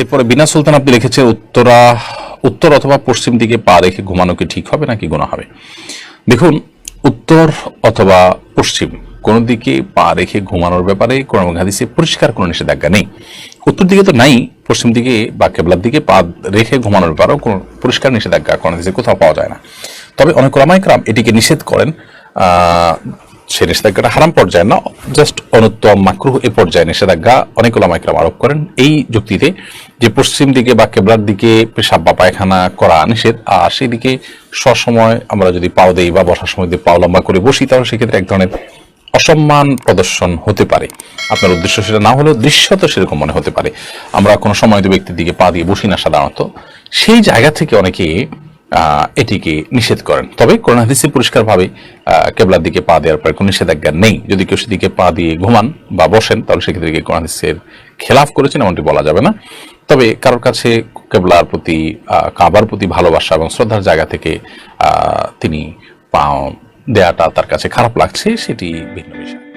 এরপরে বিনা সুলতান আপনি লিখেছেন উত্তর অথবা পশ্চিম দিকে পা রেখে ঘুমানো কি ঠিক হবে নাকি গুনাহ হবে? দেখুন, উত্তর অথবা পশ্চিম কোন দিকে পা রেখে ঘুমানোর ব্যাপারে কোরআন এবং হাদিসে পরিষ্কার কোনো নিষেধাজ্ঞা নেই। উত্তর দিকে তো নাই, পশ্চিম দিকে বা কেবলার দিকে পা রেখে ঘুমানোর ব্যাপারেও কোনো পরিষ্কার নিষেধাজ্ঞা কোরআন হাদিসে কোথাও পাওয়া যায় না। তবে অনেক ওলামায়ে কেরাম এটিকে নিষেধ করেন, সে নিষেধাজ্ঞাটা হারাম পর্যায়ে না, জাস্ট অনুত্তম মাকরুহ এ পর্যায়ে নিষেধাজ্ঞা অনেক ওলামায়ে কেরাম আরোপ করেন এই যুক্তিতে যে পশ্চিম দিকে বা কেবলার দিকে পেশাব বা পায়খানা করা নিষেধ, আর সেই দিকে সবসময় আমরা যদি পাও দেই বা বসার সময় যদি পাও লম্বা করে বসি তাহলে সেক্ষেত্রে এক ধরনের অসম্মান প্রদর্শন হতে পারে। আপনার উদ্দেশ্য সেটা না হলেও দৃশ্যত সেরকম মনে হতে পারে। আমরা কোনো সময় ব্যক্তির দিকে পা দিয়ে বসি না সাধারণত, সেই জায়গা থেকে অনেকে এটিকে নিষেধ করেন। তবে কোরআন হাদিসে পরিষ্কারভাবে কেবলার দিকে পা দেওয়ার পর কোনো নিষেধাজ্ঞা নেই। যদি কেউ সেদিকে পা দিয়ে ঘুমান বা বসেন তাহলে সেক্ষেত্রে কোরআন হাদিসের খেলাফ করেছেন এমনটি বলা যাবে না। তবে কারোর কাছে কেবলার প্রতি কাবার প্রতি ভালোবাসা এবং শ্রদ্ধার জায়গা থেকে তিনি পা দেয়াটা তার কাছে খারাপ লাগছে, সেটি ভিন্ন বিষয়।